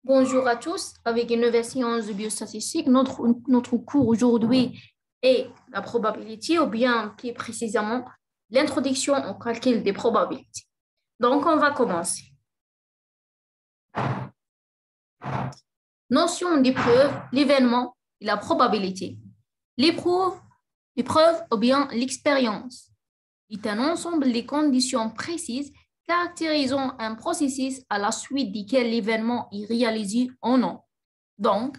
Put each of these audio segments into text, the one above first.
Bonjour à tous, avec une nouvelle séance de biostatistique. Notre cours aujourd'hui est la probabilité, ou bien plus précisément l'introduction au calcul des probabilités. Donc, on va commencer. Notion d'épreuve, l'événement et la probabilité. L'épreuve ou bien l'expérience est un ensemble de conditions précises caractérisant un processus à la suite duquel l'événement est réalisé ou non. Donc,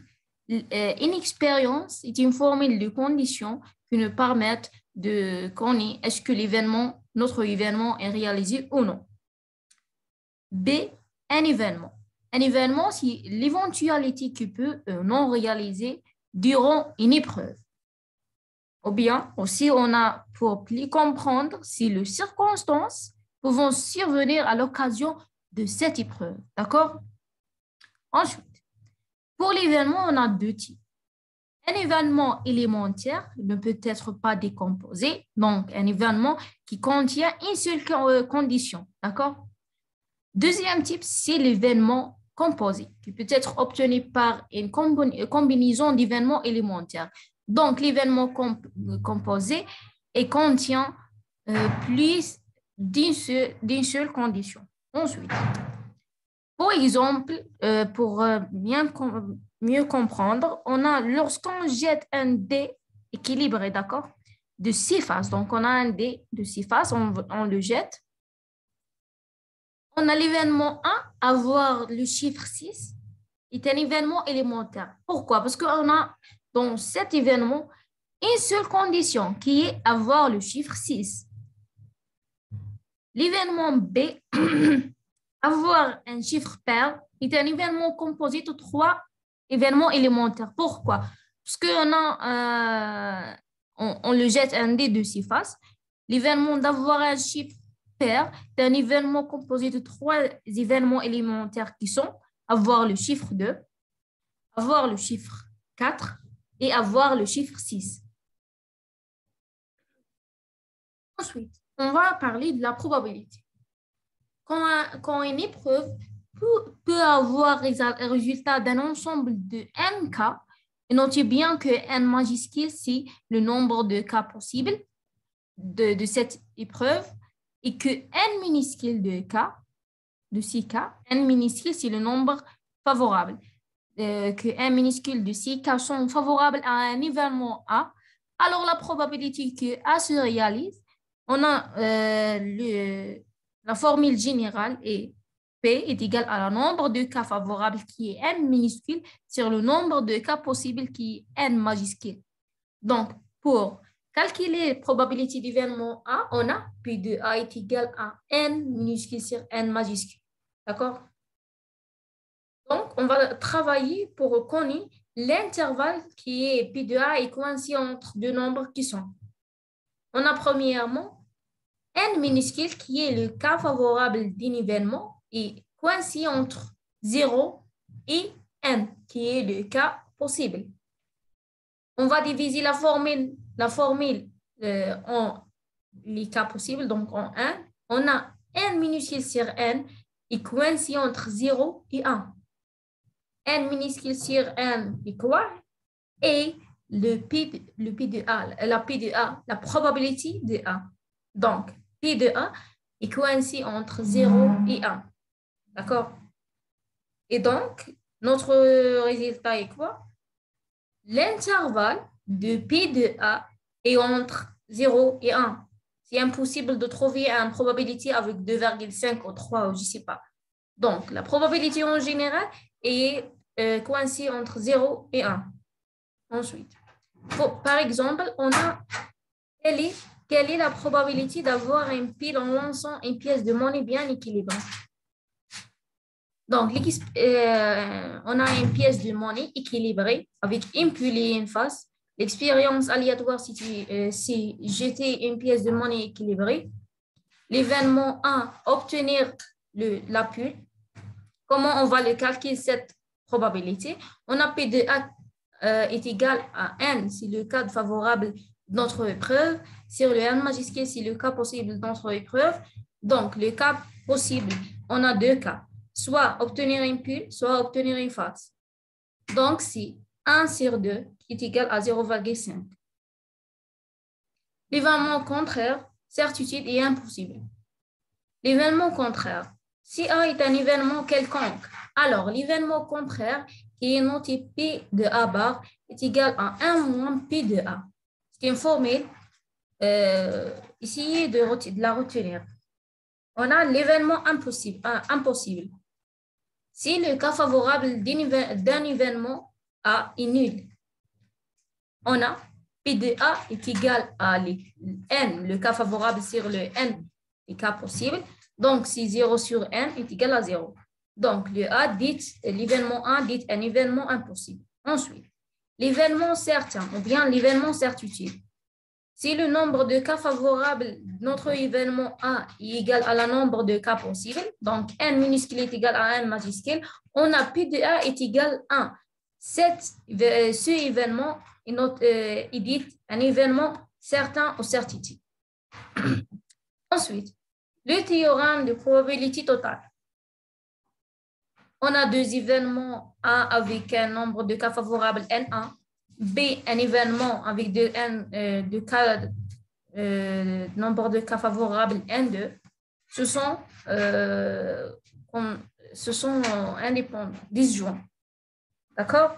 une expérience est une formule de conditions qui nous permettent de connaître est-ce que notre événement est réalisé ou non. B, un événement. Un événement, c'est l'éventualité qui peut non réaliser durant une épreuve. Ou bien, aussi, on a pour plus comprendre si les circonstances pouvant survenir à l'occasion de cette épreuve. D'accord? Ensuite, pour l'événement, on a deux types. Un événement élémentaire ne peut être pas décomposé, donc un événement qui contient une seule condition. D'accord? Deuxième type, c'est l'événement composé, qui peut être obtenu par une combinaison d'événements élémentaires. Donc, l'événement composé contient plus d'une seule condition. Ensuite, pour exemple, pour mieux comprendre, on a lorsqu'on jette un dé équilibré, d'accord, de 6 faces. Donc, on a un dé de 6 faces, on le jette. On a l'événement 1, avoir le chiffre 6, est un événement élémentaire. Pourquoi? Parce qu'on a dans cet événement une seule condition qui est avoir le chiffre 6. L'événement B, avoir un chiffre pair, est un événement composé de 3 événements élémentaires. Pourquoi? Parce on le jette un dé de 6 faces. L'événement d'avoir un chiffre pair est un événement composé de 3 événements élémentaires qui sont avoir le chiffre 2, avoir le chiffre 4 et avoir le chiffre 6. Ensuite, on va parler de la probabilité. Quand une épreuve peut avoir un résultat d'un ensemble de n cas, et notez bien que n majuscule, c'est le nombre de cas possibles de cette épreuve, et que n minuscule de cas, de 6 cas, n minuscule, c'est le nombre favorable. Que n minuscule de 6 cas sont favorables à un événement A, alors la probabilité que A se réalise, on a la formule générale est P est égal à le nombre de cas favorables qui est n minuscule sur le nombre de cas possibles qui est n majuscule. Donc, pour calculer la probabilité d'événement A, on a P de A est égal à n minuscule sur n majuscule. D'accord? Donc, on va travailler pour connaître l'intervalle qui est P de A est coincé entre deux nombres qui sont. On a premièrement n minuscule qui est le cas favorable d'un événement et coincé entre 0 et n qui est le cas possible. On va diviser la formule en les cas possibles, donc en 1. On a n minuscule sur n est coincé entre 0 et 1. n minuscule sur n est quoi? Et le P de A, la probabilité de A. Donc, P de A est coincé entre 0 et 1. D'accord? Et donc, notre résultat est quoi? L'intervalle de P de A est entre 0 et 1. C'est impossible de trouver une probabilité avec 2,5 ou 3 ou je ne sais pas. Donc, la probabilité en général est coincée entre 0 et 1. Ensuite, par exemple, on a quelle est la probabilité d'avoir un pile en lançant une pièce de monnaie bien équilibrée. Donc, on a une pièce de monnaie équilibrée avec une pile et une face. L'expérience aléatoire, c'est jeter une pièce de monnaie équilibrée. L'événement 1, obtenir la pile. Comment on va le calculer cette probabilité? On a P de A est égal à n, c'est le cas favorable de notre épreuve. Sur le n majuscule, c'est le cas possible de notre épreuve. Donc, le cas possible, on a deux cas. soit obtenir une pile, soit obtenir une face. Donc, c'est 1 sur 2 qui est égal à 0,5. L'événement contraire, certitude et impossible. L'événement contraire. Si A est un événement quelconque, alors l'événement contraire qui est noté P de A bar est égal à 1 moins P de A. C'est une formule. Essayez de la retenir. On a l'événement impossible. Si le cas favorable d'un événement A est nul, on a P de A est égal à N, le cas favorable sur le N des cas possibles. Donc, si 0 sur N est égal à 0. Donc, l'événement A dit un événement impossible. Ensuite, l'événement certain ou bien l'événement certitude. Si le nombre de cas favorables de notre événement A est égal à la nombre de cas possibles, donc N minuscule est égal à N majuscule, on a P de A est égal à 1. Ce événement est dit un événement certain ou certitude. Ensuite, le théorème de probabilité totale. On a deux événements, A avec un nombre de cas favorables N1, B, un événement avec nombre de cas favorables N2. Ce sont indépendants, disjoints. D'accord?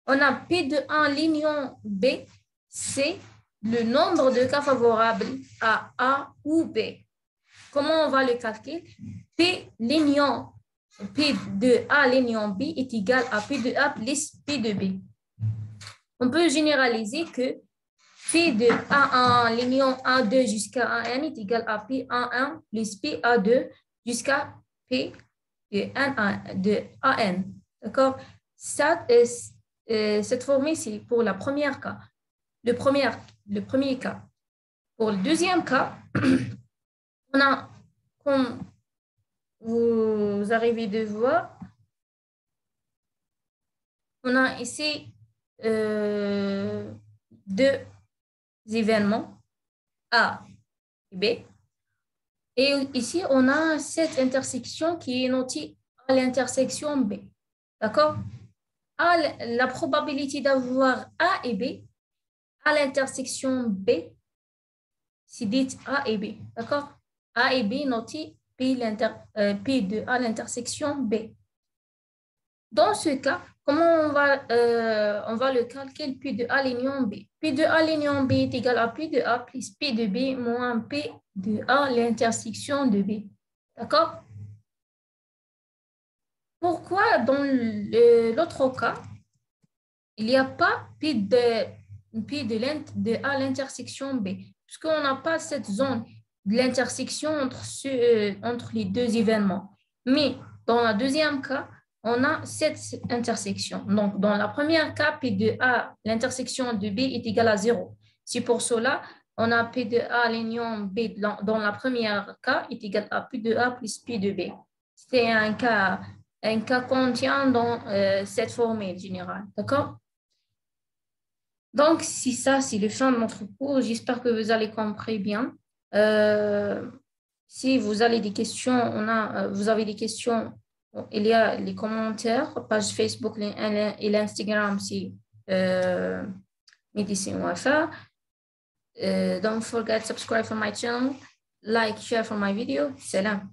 On a P de 1 l'union B, c'est le nombre de cas favorables à A ou B. Comment on va le calculer? P de A l'union B est égal à P de A plus P de B. On peut généraliser que P de A1 l'union A2 jusqu'à AN est égal à P1 plus P A2 jusqu'à P de AN. D'accord? Cette formule, c'est pour le premier cas. Le premier cas. Pour le deuxième cas, on a, comme vous arrivez de voir, on a ici deux événements, A et B. Et ici, on a cette intersection qui est notée à l'intersection B. D'accord? La probabilité d'avoir A et B à l'intersection B, c'est dit A et B. D'accord? A et B noté P de A à l'intersection B. Dans ce cas, comment on va le calculer P de A l'union B? P de A l'union B est égal à P de A plus P de B moins P de A l'intersection de B. D'accord? Pourquoi dans l'autre cas, il n'y a pas P de A l'intersection B? Parce qu'on n'a pas cette zone de l'intersection entre les deux événements. Mais dans le deuxième cas, on a cette intersection. Donc, dans le premier cas, P de A, l'intersection de B est égale à 0. C'est pour cela, on a P de A, l'union B, dans le premier cas, est égal à P de A plus P de B. C'est un cas contient dans cette formule générale. D'accord? Donc, si ça, c'est le fin de notre cours. J'espère que vous allez comprendre bien. Si vous avez des questions, vous avez des questions, il y a les commentaires, page Facebook et l'Instagram, c'est Médecine Wafa. Don't forget to subscribe for my channel, like, share for my video. Salam.